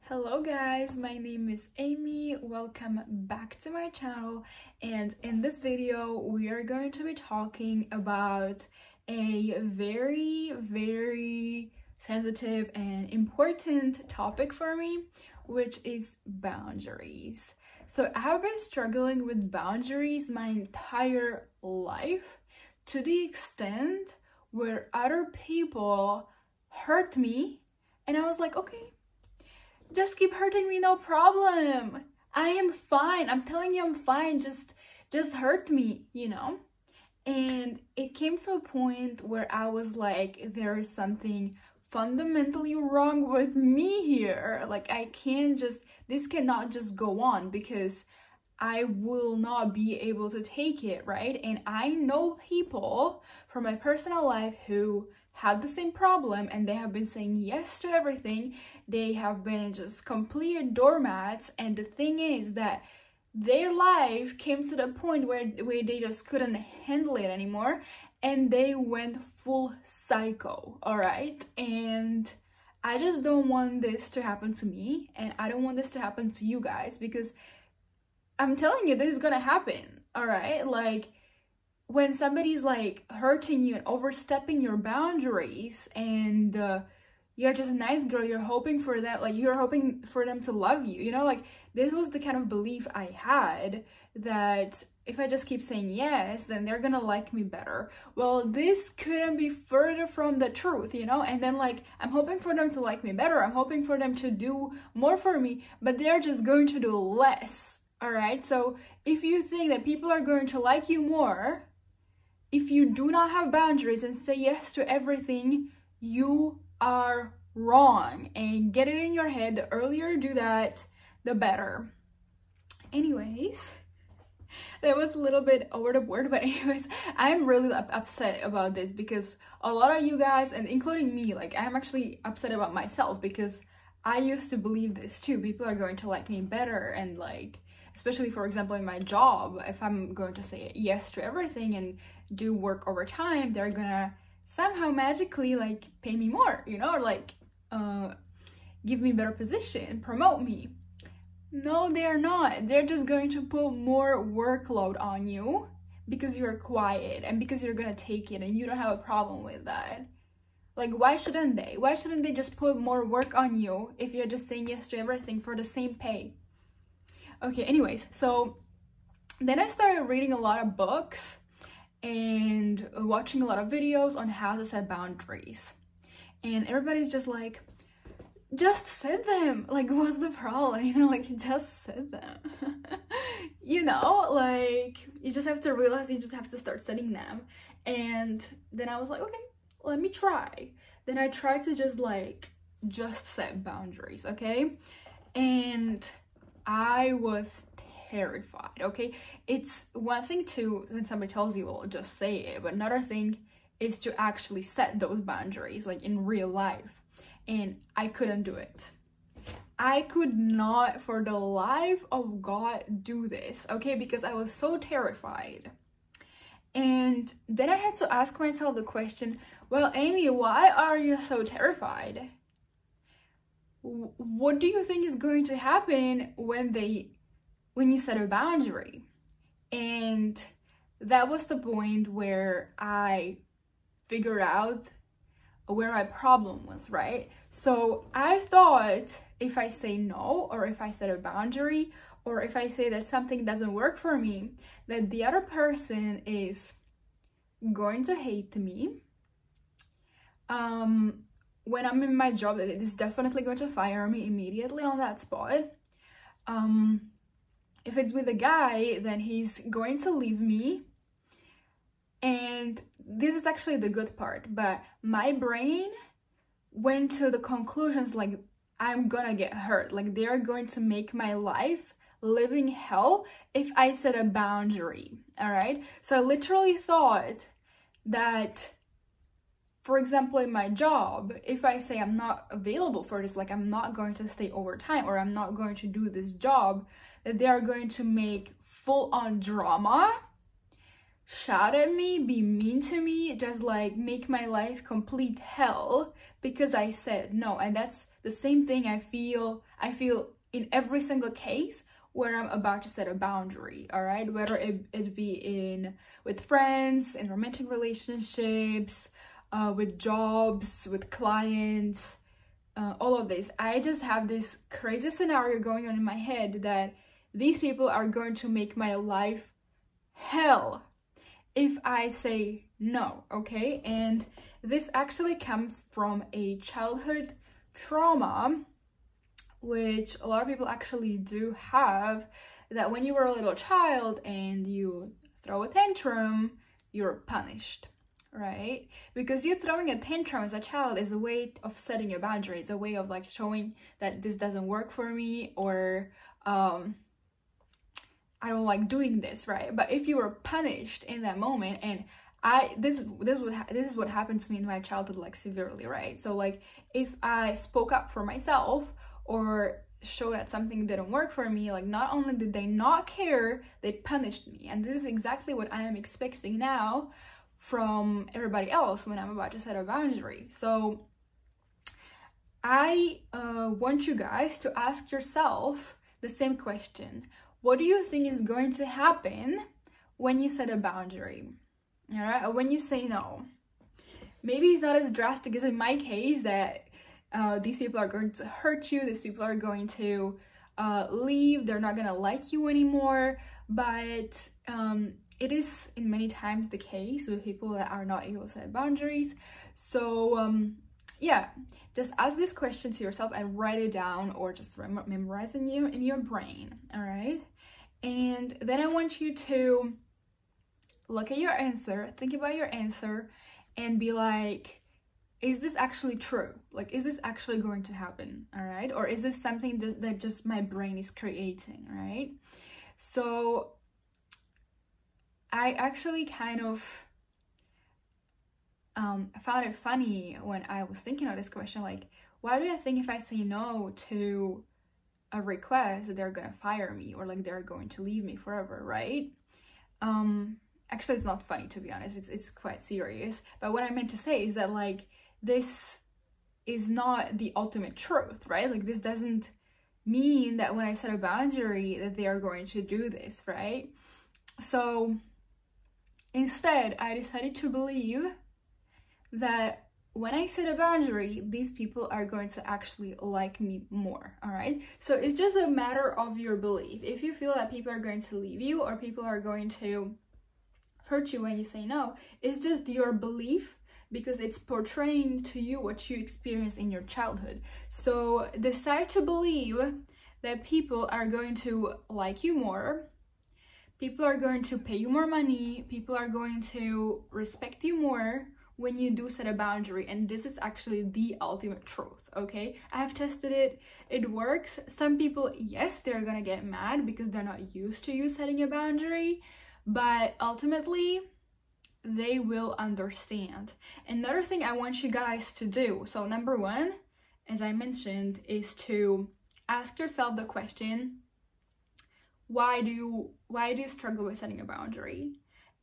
Hello guys, my name is Amy. Welcome back to my channel, and in this video we are going to be talking about a very sensitive and important topic for me, which is boundaries. So I have been struggling with boundaries my entire life, to the extent where other people hurt me and I was like, okay, just keep hurting me, no problem. I am fine. I'm telling you I'm fine. Just hurt me, you know? And it came to a point where I was like, there is something fundamentally wrong with me here. Like, this cannot just go on, because I will not be able to take it, right? And I know people from my personal life who have the same problem, and they have been saying yes to everything. They have been just complete doormats, and the thing is that their life came to the point where they just couldn't handle it anymore, and they went full psycho, all right? And I just don't want this to happen to me, and I don't want this to happen to you guys, because I'm telling you, this is gonna happen, all right? Like, when somebody's like hurting you and overstepping your boundaries, and you're just a nice girl, you're hoping for that, like you're hoping for them to love you, you know? Like, this was the kind of belief I had, that if I just keep saying yes, then they're gonna like me better. Well, this couldn't be further from the truth, you know? And then, like, I'm hoping for them to like me better, I'm hoping for them to do more for me, but they're just going to do less, all right? So if you think that people are going to like you more if you do not have boundaries and say yes to everything, you are wrong. And get it in your head, the earlier you do that, the better. Anyways, that was a little bit over the board, but anyways, I'm really upset about this, because a lot of you guys, and including me, like, I'm actually upset about myself, because I used to believe this too. People are going to like me better, and like, especially for example in my job, if I'm going to say yes to everything and do work overtime, they're gonna somehow magically like pay me more, you know, or like give me a better position, promote me. No, they're not. They're just going to put more workload on you because you're quiet, and because you're gonna take it and you don't have a problem with that. Like, why shouldn't they? Why shouldn't they just put more work on you if you're just saying yes to everything for the same pay? Okay, anyways, so then I started reading a lot of books and watching a lot of videos on how to set boundaries. And everybody's just like, just set them. Like, what's the problem? You know, like, just set them. You know, like, you just have to realize you just have to start setting them. And then I was like, okay, let me try. Then I tried to just set boundaries, okay? And I was terrified, okay? It's one thing to, when somebody tells you, well, just say it, but another thing is to actually set those boundaries, like in real life. And I couldn't do it. I could not, for the life of God, do this, okay? Because I was so terrified. And then I had to ask myself the question, well, Amy, why are you so terrified? What do you think is going to happen when you set a boundary? And that was the point where I figured out where my problem was, right? So I thought, if I say no, or if I set a boundary, or if I say that something doesn't work for me, that the other person is going to hate me. When I'm in my job, it is definitely going to fire me immediately on that spot. If it's with a guy, then he's going to leave me. And this is actually the good part, but my brain went to the conclusions like, I'm gonna get hurt. Like, they're going to make my life living hell if I set a boundary, all right? So I literally thought that, for example, in my job, if I say I'm not available for this, like I'm not going to stay overtime, or I'm not going to do this job, that they are going to make full-on drama, shout at me, be mean to me, just like make my life complete hell because I said no. And that's the same thing I feel in every single case where I'm about to set a boundary, all right? Whether it be with friends, in romantic relationships, with jobs, with clients, all of this. I just have this crazy scenario going on in my head that these people are going to make my life hell if I say no, okay? And this actually comes from a childhood trauma, which a lot of people actually do have, that when you were a little child and you throw a tantrum, you're punished, right? Because you throwing a tantrum as a child is a way of setting a boundary. It's a way of like showing that this doesn't work for me, or I don't like doing this, right? But if you were punished in that moment, and this is what happened to me in my childhood, like severely, right? So like if I spoke up for myself or showed that something didn't work for me, like not only did they not care, they punished me. And this is exactly what I am expecting now from everybody else when I'm about to set a boundary. So I want you guys to ask yourself the same question. What do you think is going to happen when you set a boundary? All right, or when you say no? Maybe it's not as drastic as in my case, that these people are going to hurt you, these people are going to leave, they're not gonna like you anymore, but it is in many times the case with people that are not able to set boundaries. So yeah, just ask this question to yourself and write it down, or just memorize it in your brain, all right? And then I want you to look at your answer, think about your answer, and be like, is this actually true? Like, is this actually going to happen, all right? Or is this something that just my brain is creating, right? So I actually kind of found it funny when I was thinking of this question, like, why do I think if I say no to a request that they're gonna fire me, or like they're going to leave me forever, right? Actually, it's not funny, to be honest, it's quite serious. But what I meant to say is that, like, this is not the ultimate truth, right? Like, this doesn't mean that when I set a boundary that they are going to do this, right? So instead, I decided to believe that when I set a boundary, these people are going to actually like me more, all right? So it's just a matter of your belief. If you feel that people are going to leave you, or people are going to hurt you when you say no, it's just your belief, because it's portraying to you what you experienced in your childhood. So decide to believe that people are going to like you more, people are going to pay you more money, people are going to respect you more when you do set a boundary. And this is actually the ultimate truth, okay? I have tested it, it works. Some people, yes, they're gonna get mad because they're not used to you setting a boundary, but ultimately they will understand. Another thing I want you guys to do, so number one, as I mentioned, is to ask yourself the question, why do you struggle with setting a boundary?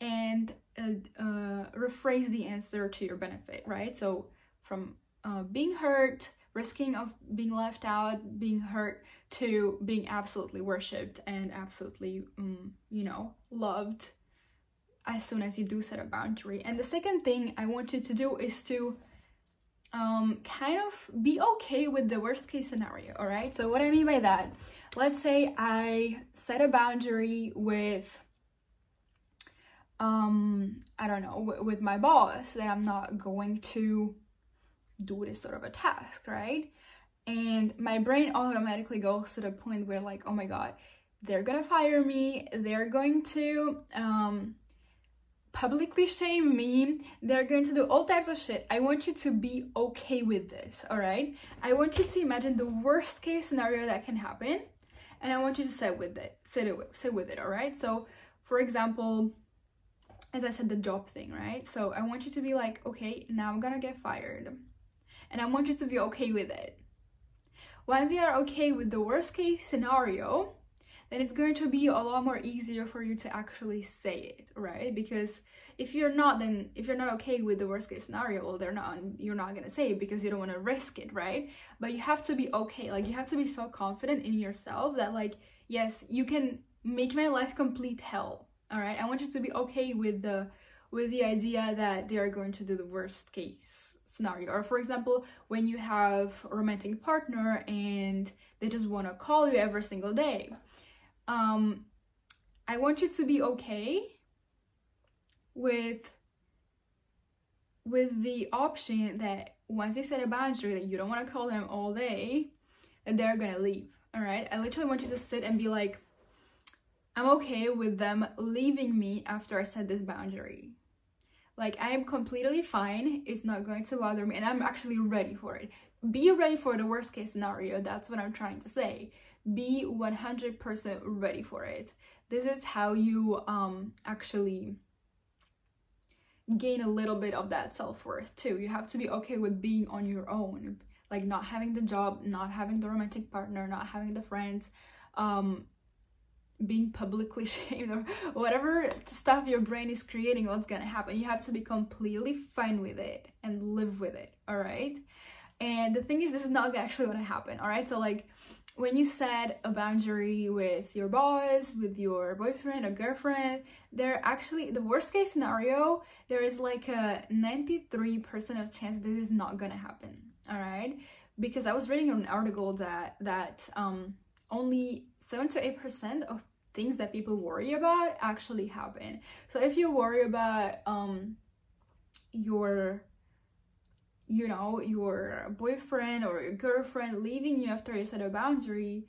And rephrase the answer to your benefit, right? So from being hurt, risking of being left out, being hurt, to being absolutely worshipped and absolutely, you know, loved as soon as you do set a boundary. And the second thing I want you to do is to kind of be okay with the worst case scenario, all right? So what I mean by that, let's say I set a boundary with I don't know, with my boss, that I'm not going to do this sort of a task, right? And my brain automatically goes to the point where, like, oh my god, they're gonna fire me, they're going to publicly shame me, they're going to do all types of shit. I want you to be okay with this, all right? I want you to imagine the worst case scenario that can happen, and I want you to sit with it, all right? So for example, as I said, the job thing, right? So I want you to be like, okay, now I'm gonna get fired. And I want you to be okay with it. Once you are okay with the worst case scenario, then it's going to be a lot more easier for you to actually say it, right? Because if you're not, then if you're not okay with the worst case scenario, well, you're not gonna say it because you don't want to risk it, right? But you have to be okay, like you have to be so confident in yourself that like, yes, you can make my life complete hell, all right? I want you to be okay with the idea that they are going to do the worst case scenario. Or for example, when you have a romantic partner and they just want to call you every single day, I want you to be okay with the option that once they set a boundary that you don't want to call them all day, that they're gonna leave. All right, I literally want you to sit and be like, I'm okay with them leaving me after I set this boundary. Like, I am completely fine, it's not going to bother me, and I'm actually ready for it. Be ready for the worst case scenario, that's what I'm trying to say. Be 100% ready for it. This is how you actually gain a little bit of that self-worth too. You have to be okay with being on your own, like not having the job, not having the romantic partner, not having the friends, being publicly shamed, or whatever stuff your brain is creating, what's gonna happen. You have to be completely fine with it and live with it, all right? And the thing is, this is not actually gonna happen, all right? So like, when you set a boundary with your boss, with your boyfriend or girlfriend, they're actually, the worst case scenario, there is like a 93% of chance this is not gonna happen, all right? Because I was reading an article that only 7 to 8% of things that people worry about actually happen. So if you worry about your boyfriend or your girlfriend leaving you after you set a boundary,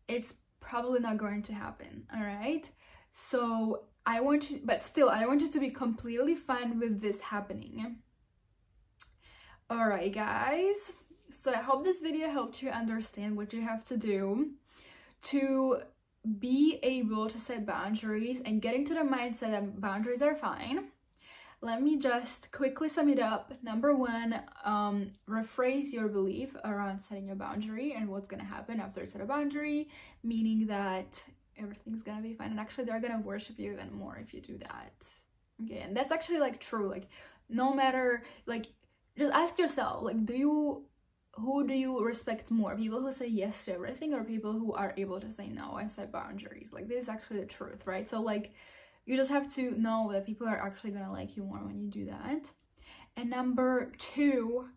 it's probably not going to happen, all right? So I want you to be completely fine with this happening. All right, guys. So I hope this video helped you understand what you have to do to be able to set boundaries and get into the mindset that boundaries are fine. Let me just quickly sum it up. Number one, rephrase your belief around setting a boundary and what's gonna happen after you set a boundary, meaning that everything's gonna be fine, and actually they're gonna worship you even more if you do that. Okay, and that's actually like true. Like, no matter, like, just ask yourself, like, who do you respect more? People who say yes to everything, or people who are able to say no and set boundaries? Like, this is actually the truth, right? So like, you just have to know that people are actually gonna like you more when you do that. And number two,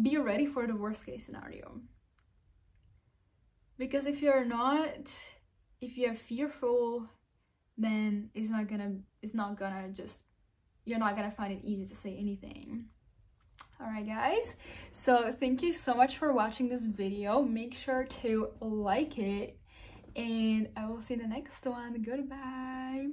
be ready for the worst case scenario. Because if you're fearful, then you're not gonna find it easy to say anything. All right, guys, so thank you so much for watching this video. Make sure to like it, and I will see you in the next one. Goodbye.